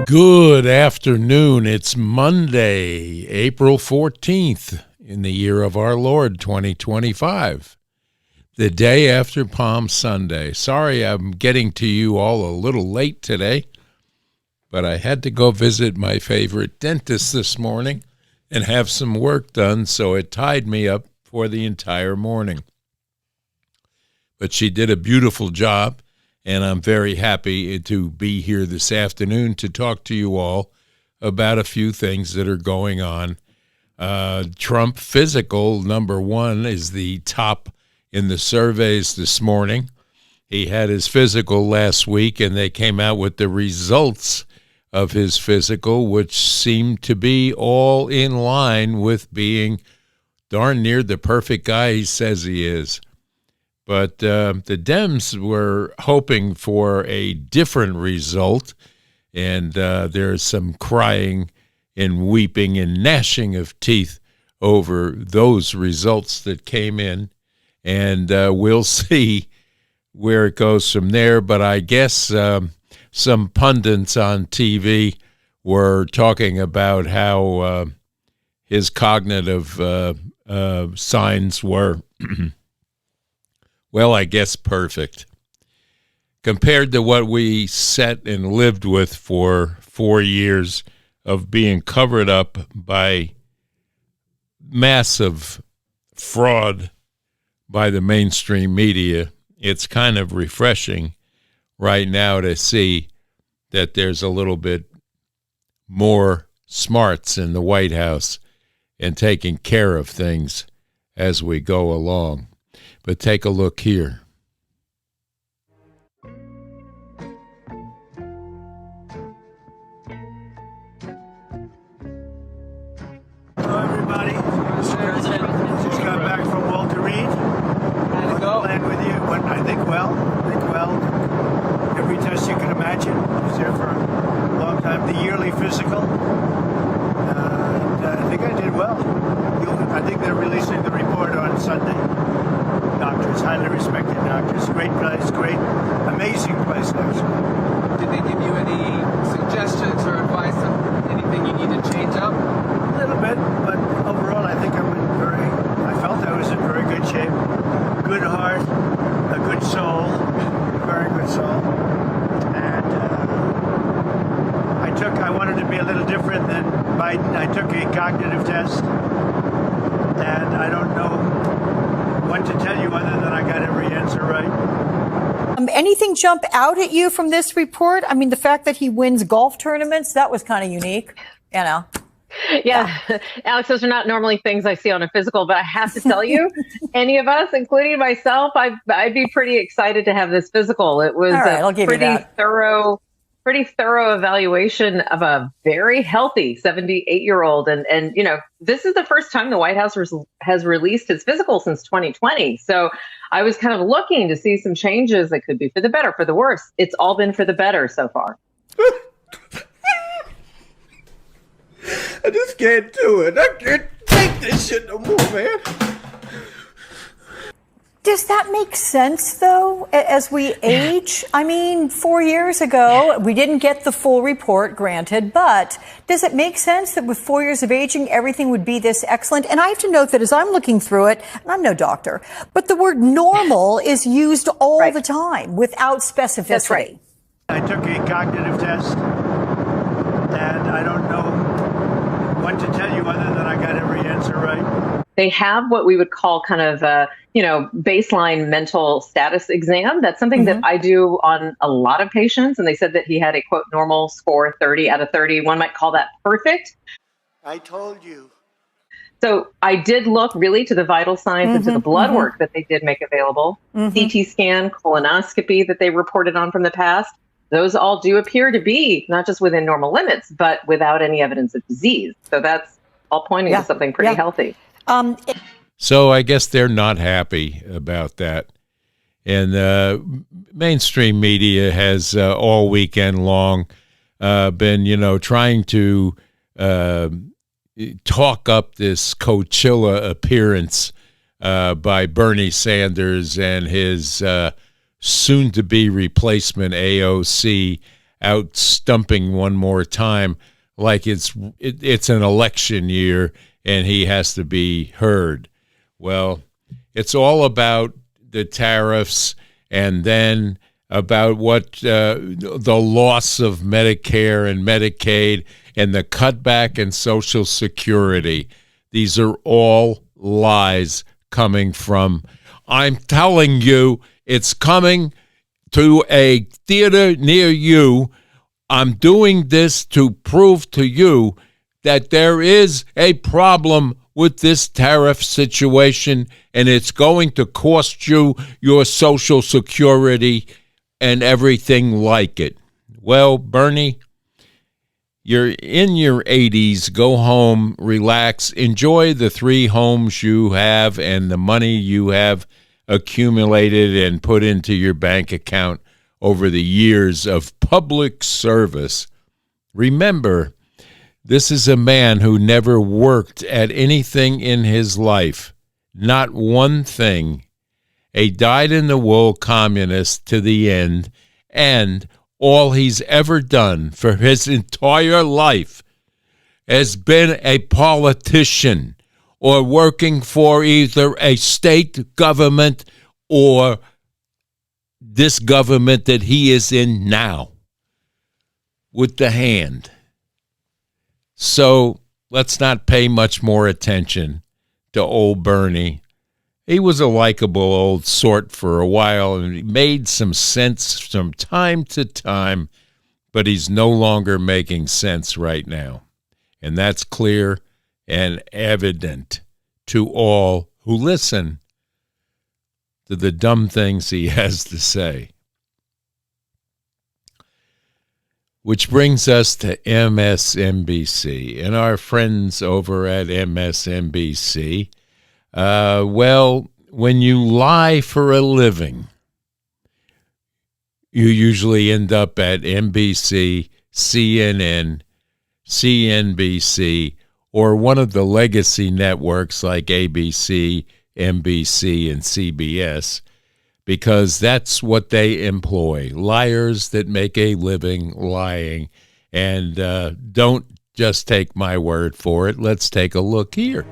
Good afternoon. It's Monday, April 14th in the year of our Lord, 2025, the day after Palm Sunday. Sorry I'm getting to you all a little late today, but I had to go visit my favorite dentist this morning and have some work done, so it tied me up for the entire morning. But she did a beautiful job, and I'm very happy to be here this afternoon to talk to you all about a few things that are going on. Trump physical number one is the top in the surveys this morning. He had his physical last week, and they came out with the results of his physical, which seemed to be all in line with being darn near the perfect guy he says he is. But the Dems were hoping for a different result, and there's some crying and weeping and gnashing of teeth over those results that came in, and we'll see where it goes from there. But I guess some pundits on TV were talking about how his cognitive signs were well, I guess perfect. Compared to what we sat and lived with for 4 years of being covered up by massive fraud by the mainstream media, it's kind of refreshing right now to see that there's a little bit more smarts in the White House and taking care of things as we go along. But take a look here. Hello, everybody. Just got back from Walter Reed. How'd it go? Playing with you. I think well. Every test you can imagine. I was there for a long time. The yearly physical. I think I did well. I think they're releasing the report on Sunday. Doctors, highly respected doctors. Great place, amazing place, actually. Did they give you any suggestions or advice on anything you need to change up? A little bit, but overall I think I felt I was in very good shape. Good heart, a good soul, very good soul. And I wanted to be a little different than Biden. I took a cognitive test, and I don't know what to tell you other than I got every answer right. Anything jump out at you from this report? I mean, the fact that he wins golf tournaments, that was kind of unique, you know. Yeah, Alex, those are not normally things I see on a physical, but I have to tell you, any of us, including myself, I'd be pretty excited to have this physical. It was a pretty thorough evaluation of a very healthy 78-year-old. And you know, this is the first time the White House has released its physical since 2020. So I was kind of looking to see some changes that could be for the better, for the worse. It's all been for the better so far. I just can't do it. I can't take this shit no more, man. Does that make sense, though, as we age? I mean, 4 years ago, we didn't get the full report, granted, but does it make sense that with 4 years of aging, everything would be this excellent? And I have to note that as I'm looking through it, and I'm no doctor, but the word normal is used all the time without specificity. That's right. I took a cognitive test, and I don't know what to tell you other than I got every answer right. They have what we would call kind of baseline mental status exam. That's something that I do on a lot of patients. And they said that he had a, quote, normal score, 30 out of 30. One might call that perfect. I told you. So I did look really to the vital signs and to the blood work that they did make available. CT scan, colonoscopy that they reported on from the past. Those all do appear to be not just within normal limits, but without any evidence of disease. So that's all pointing to something pretty healthy. So I guess they're not happy about that. And mainstream media has all weekend long been, trying to talk up this Coachella appearance by Bernie Sanders and his soon-to-be replacement AOC out stumping one more time like it's an election year and he has to be heard. Well, it's all about the tariffs and then about what the loss of Medicare and Medicaid and the cutback in Social Security. These are all lies coming from, I'm telling you, it's coming to a theater near you. I'm doing this to prove to you that there is a problem with this tariff situation, and it's going to cost you your Social Security and everything like it. Well, Bernie, you're in your 80s. Go home, relax, enjoy the 3 homes you have and the money you have accumulated and put into your bank account over the years of public service. Remember, this is a man who never worked at anything in his life, not one thing. A dyed-in-the-wool communist to the end, and all he's ever done for his entire life has been a politician or working for either a state government or this government that he is in now with the hand. So let's not pay much more attention to old Bernie. He was a likable old sort for a while, and he made some sense from time to time, but he's no longer making sense right now. And that's clear and evident to all who listen to the dumb things he has to say. Which brings us to MSNBC and our friends over at MSNBC. Well, when you lie for a living, you usually end up at NBC, CNN, CNBC, or one of the legacy networks like ABC, NBC, and CBS, because that's what they employ, liars that make a living lying. And don't just take my word for it. Let's take a look here.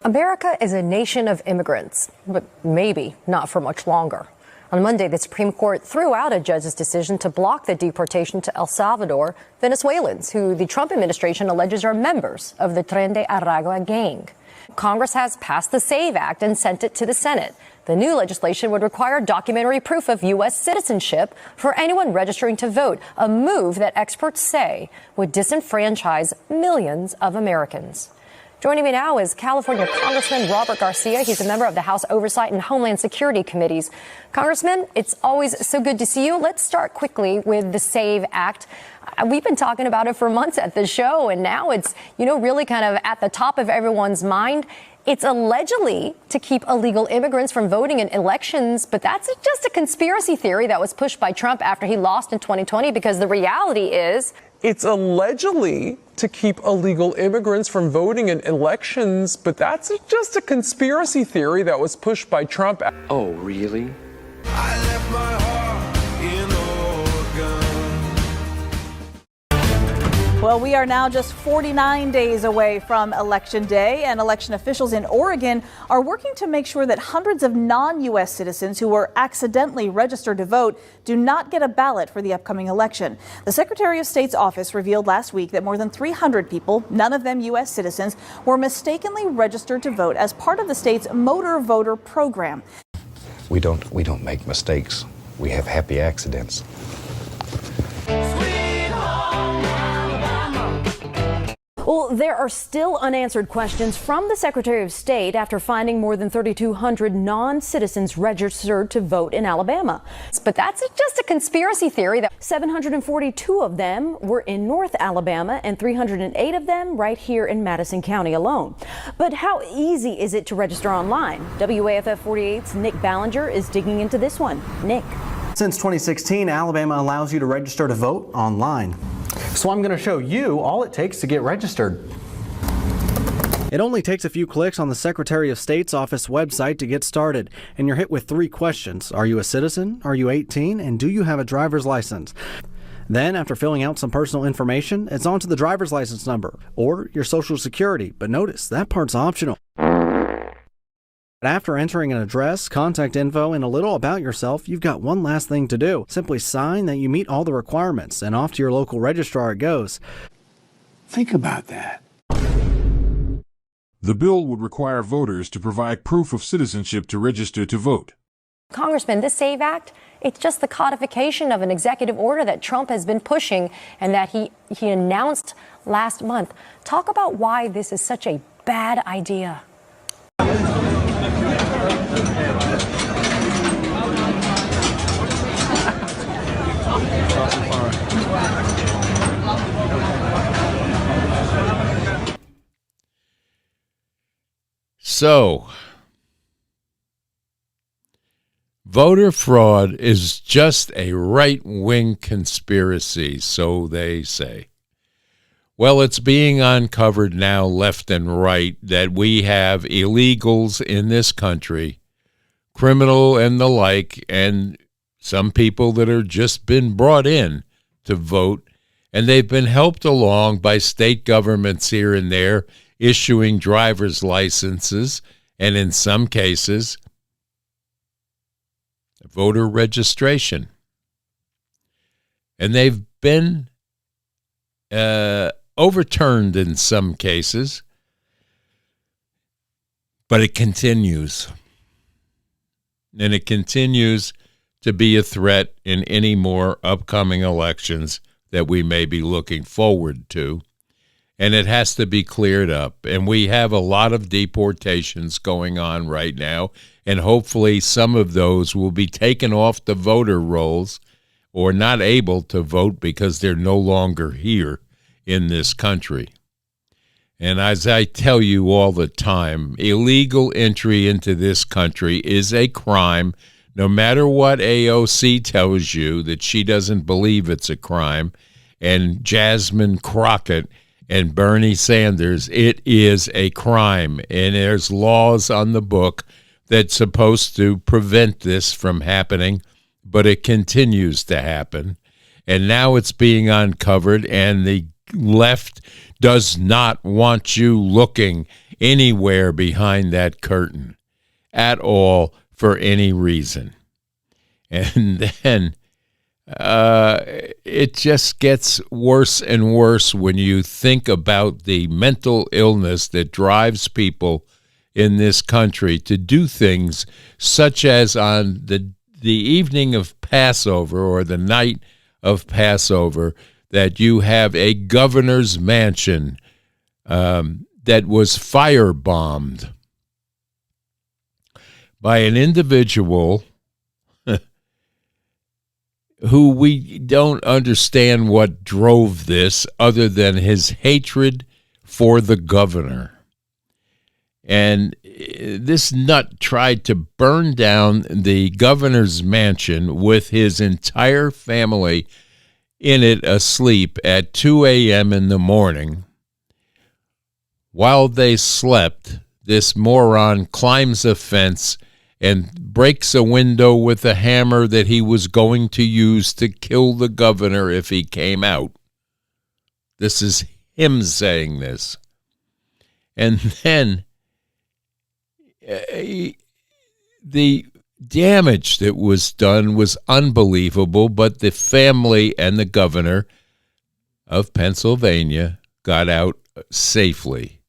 America is a nation of immigrants, but maybe not for much longer. On Monday, the Supreme Court threw out a judge's decision to block the deportation to El Salvador Venezuelans, who the Trump administration alleges are members of the Tren de Aragua gang. Congress has passed the SAVE Act and sent it to the Senate. The new legislation would require documentary proof of U.S. citizenship for anyone registering to vote, a move that experts say would disenfranchise millions of Americans. Joining me now is California Congressman Robert Garcia. He's a member of the House Oversight and Homeland Security Committees. Congressman, it's always so good to see you. Let's start quickly with the SAVE Act. We've been talking about it for months at the show, and now it's, really kind of at the top of everyone's mind. It's allegedly to keep illegal immigrants from voting in elections, but that's just a conspiracy theory that was pushed by Trump after he lost in 2020, because the reality is it's allegedly to keep illegal immigrants from voting in elections, but that's just a conspiracy theory that was pushed by Trump. Oh, really? I left my heart in Oregon. Well, we are now just 49 days away from Election Day, and election officials in Oregon are working to make sure that hundreds of non-U.S. citizens who were accidentally registered to vote do not get a ballot for the upcoming election. The Secretary of State's office revealed last week that more than 300 people, none of them U.S. citizens, were mistakenly registered to vote as part of the state's motor voter program. We don't make mistakes. We have happy accidents. Well, there are still unanswered questions from the Secretary of State after finding more than 3,200 non-citizens registered to vote in Alabama. But that's just a conspiracy theory. That 742 of them were in North Alabama and 308 of them right here in Madison County alone. But how easy is it to register online? WAFF 48's Nick Ballinger is digging into this one. Nick. Since 2016, Alabama allows you to register to vote online. So I'm going to show you all it takes to get registered. It only takes a few clicks on the Secretary of State's office website to get started, and you're hit with 3 questions. Are you a citizen? Are you 18? And do you have a driver's license? Then, after filling out some personal information, it's on to the driver's license number or your Social Security. But notice, that part's optional. After entering an address, contact info, and a little about yourself, you've got one last thing to do. Simply sign that you meet all the requirements, and off to your local registrar it goes. Think about that. The bill would require voters to provide proof of citizenship to register to vote. Congressman, this SAVE Act, it's just the codification of an executive order that Trump has been pushing and that he announced last month. Talk about why this is such a bad idea. So, voter fraud is just a right-wing conspiracy, so they say. Well, it's being uncovered now left and right that we have illegals in this country, criminal and the like, and some people that are just been brought in to vote, and they've been helped along by state governments here and there issuing driver's licenses, and in some cases, voter registration. And they've been overturned in some cases, but it continues. And it continues to be a threat in any more upcoming elections that we may be looking forward to. And it has to be cleared up. And we have a lot of deportations going on right now, and hopefully some of those will be taken off the voter rolls or not able to vote because they're no longer here in this country. And as I tell you all the time, illegal entry into this country is a crime, no matter what AOC tells you that she doesn't believe it's a crime, and Jasmine Crockett and Bernie Sanders, it is a crime, and there's laws on the book that's supposed to prevent this from happening, but it continues to happen, and now it's being uncovered, and the left does not want you looking anywhere behind that curtain at all for any reason. And then it just gets worse and worse when you think about the mental illness that drives people in this country to do things such as on the evening of Passover or the night of Passover, that you have a governor's mansion that was firebombed by an individual who we don't understand what drove this other than his hatred for the governor. And this nut tried to burn down the governor's mansion with his entire family in it asleep at 2 a.m. in the morning. While they slept, this moron climbs a fence and breaks a window with a hammer that he was going to use to kill the governor if he came out. This is him saying this. And then the damage that was done was unbelievable, but the family and the governor of Pennsylvania got out safely.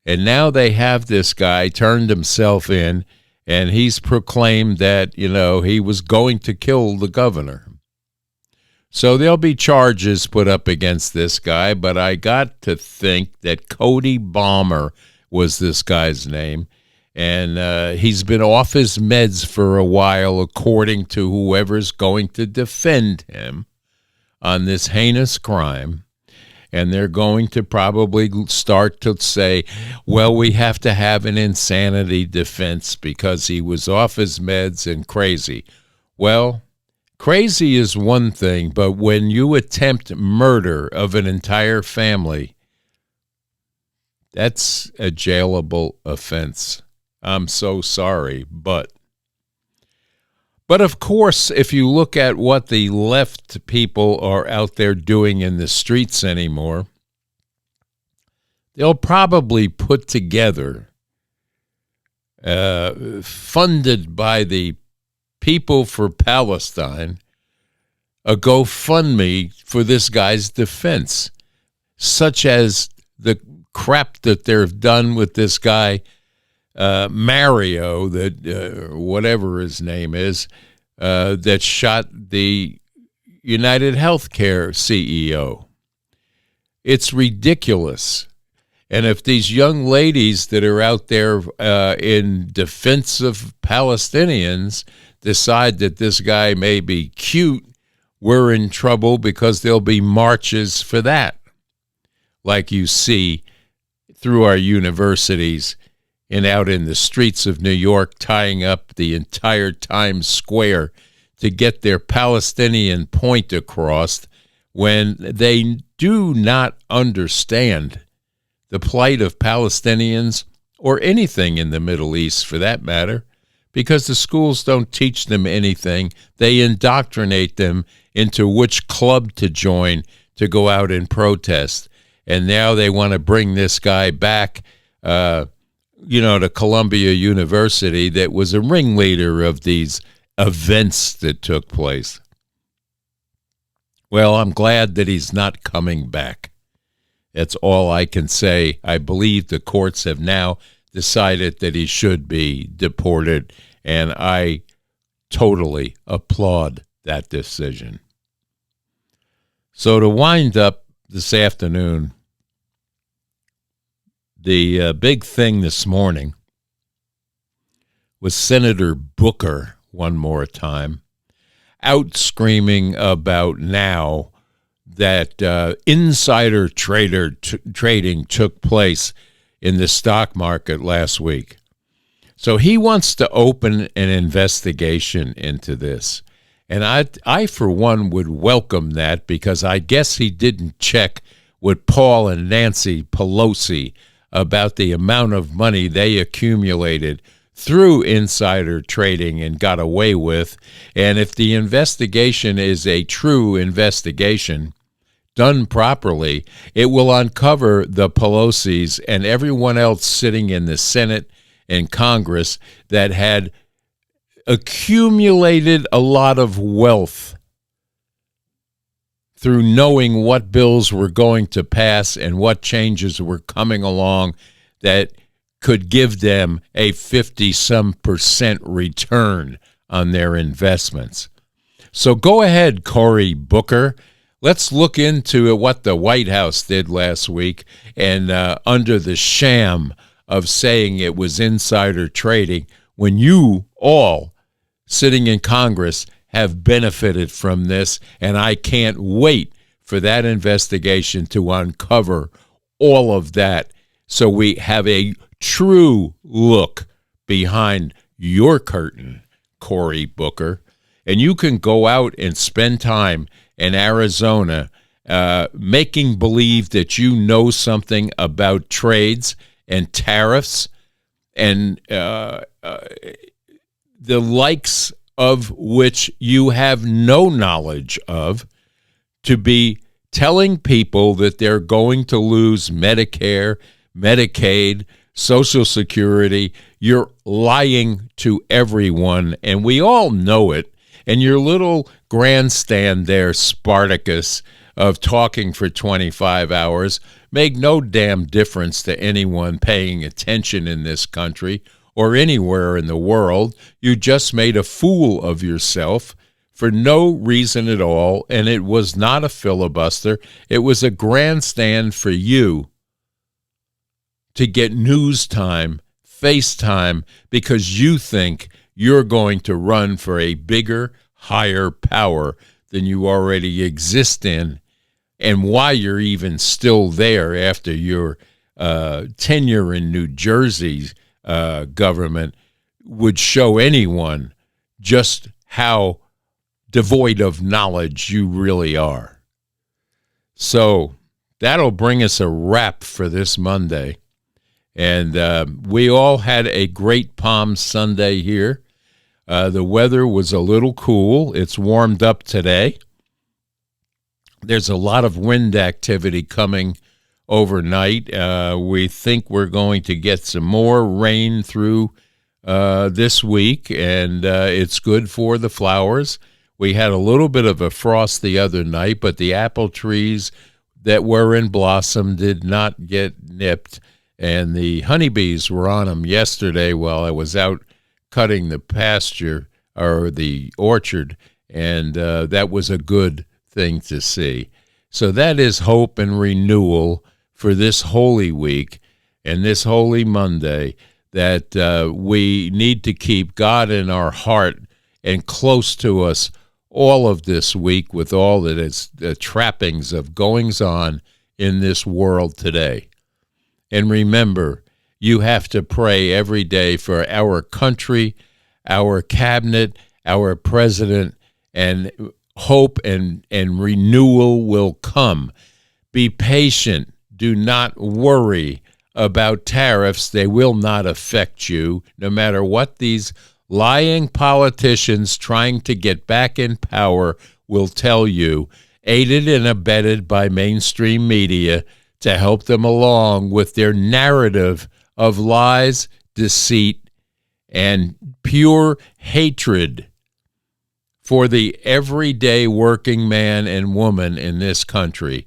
And now they have this guy turned himself in, and he's proclaimed that, he was going to kill the governor. So there'll be charges put up against this guy, but I got to think that Cody Balmer was this guy's name, and he's been off his meds for a while, according to whoever's going to defend him on this heinous crime. And they're going to probably start to say, well, we have to have an insanity defense because he was off his meds and crazy. Well, crazy is one thing, but when you attempt murder of an entire family, That's a jailable offense. I'm so sorry, but of course, if you look at what the left people are out there doing in the streets anymore, they'll probably put together, funded by the People for Palestine, a GoFundMe for this guy's defense, such as the crap that they've done with this guy, Mario, that whatever his name is, that shot the United Healthcare CEO. It's ridiculous. And if these young ladies that are out there in defense of Palestinians decide that this guy may be cute, we're in trouble because there'll be marches for that, like you see through our universities and out in the streets of New York, tying up the entire Times Square to get their Palestinian point across, when they do not understand the plight of Palestinians or anything in the Middle East for that matter, because the schools don't teach them anything. They indoctrinate them into which club to join to go out and protest. And now they want to bring this guy back, to Columbia University, that was a ringleader of these events that took place. Well, I'm glad that he's not coming back. That's all I can say. I believe the courts have now decided that he should be deported, and I totally applaud that decision. So to wind up this afternoon, the big thing this morning was Senator Booker, one more time, out screaming about now that insider trading took place in the stock market last week. So he wants to open an investigation into this. And I, for one, would welcome that, because I guess he didn't check with Paul and Nancy Pelosi about the amount of money they accumulated through insider trading and got away with. And if the investigation is a true investigation, done properly, it will uncover the Pelosi's and everyone else sitting in the Senate and Congress that had accumulated a lot of wealth through knowing what bills were going to pass and what changes were coming along that could give them a 50-some% return on their investments. So go ahead, Cory Booker. Let's look into what the White House did last week, and under the sham of saying it was insider trading, when you all sitting in Congress have benefited from this, and I can't wait for that investigation to uncover all of that so we have a true look behind your curtain, Cory Booker. And you can go out and spend time in Arizona making believe that you know something about trades and tariffs and the likes of which you have no knowledge of, to be telling people that they're going to lose Medicare, Medicaid, Social Security. You're lying to everyone, and we all know it. And your little grandstand there, Spartacus, of talking for 25 hours make no damn difference to anyone paying attention in this country or anywhere in the world. You just made a fool of yourself for no reason at all, and it was not a filibuster. It was a grandstand for you to get news time, face time, because you think you're going to run for a bigger, higher power than you already exist in, and why you're even still there after your tenure in New Jersey's government would show anyone just how devoid of knowledge you really are. So that'll bring us a wrap for this Monday. And we all had a great Palm Sunday here. The weather was a little cool. It's warmed up today. There's a lot of wind activity coming overnight. We think we're going to get some more rain through this week, and it's good for the flowers. We had a little bit of a frost the other night, but the apple trees that were in blossom did not get nipped, and the honeybees were on them yesterday while I was out cutting the pasture or the orchard, and that was a good thing to see. So that is hope and renewal for this Holy Week and this Holy Monday, that we need to keep God in our heart and close to us all of this week with all that is the trappings of goings on in this world today. And remember, you have to pray every day for our country, our cabinet, our president, and hope and renewal will come. Be patient. Do not worry about tariffs. They will not affect you, no matter what these lying politicians trying to get back in power will tell you, aided and abetted by mainstream media to help them along with their narrative of lies, deceit, and pure hatred for the everyday working man and woman in this country.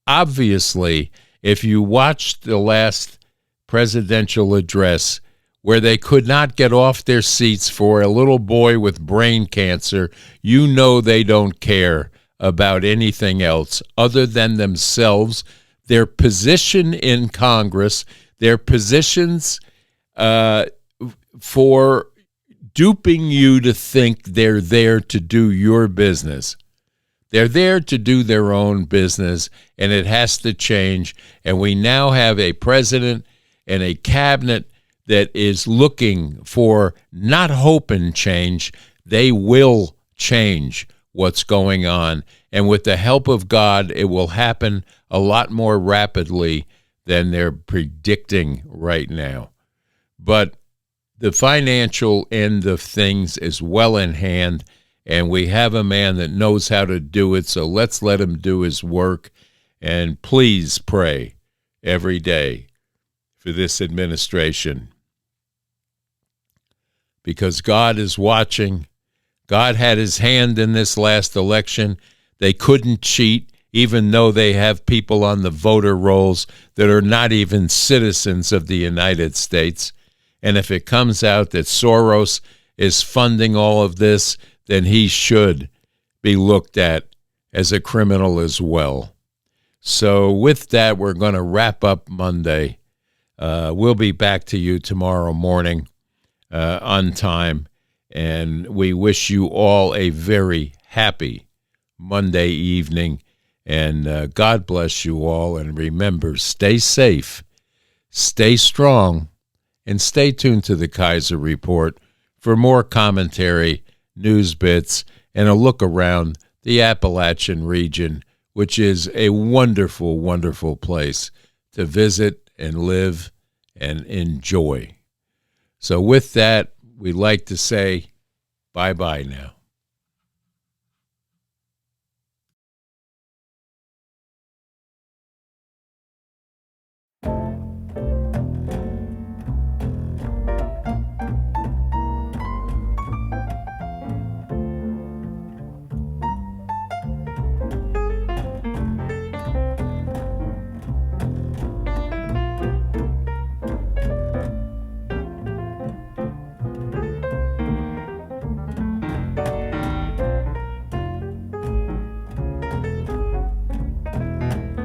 Obviously, if you watched the last presidential address where they could not get off their seats for a little boy with brain cancer, you know they don't care about anything else other than themselves, their position in Congress, their positions for duping you to think they're there to do your business. They're there to do their own business, and it has to change. And we now have a president and a cabinet that is looking for not hope and change. They will change what's going on. And with the help of God, it will happen a lot more rapidly than they're predicting right now. But the financial end of things is well in hand, and we have a man that knows how to do it, so let's let him do his work. And please pray every day for this administration, because God is watching. God had his hand in this last election. They couldn't cheat, even though they have people on the voter rolls that are not even citizens of the United States. And if it comes out that Soros is funding all of this, then he should be looked at as a criminal as well. So with that, we're going to wrap up Monday. We'll be back to you tomorrow morning on time, and we wish you all a very happy Monday evening, and God bless you all. And remember, stay safe, stay strong, and stay tuned to the Kaiser Report for more commentary, news bits, and a look around the Appalachian region, which is a wonderful, wonderful place to visit and live and enjoy. So with that, we'd like to say bye-bye now.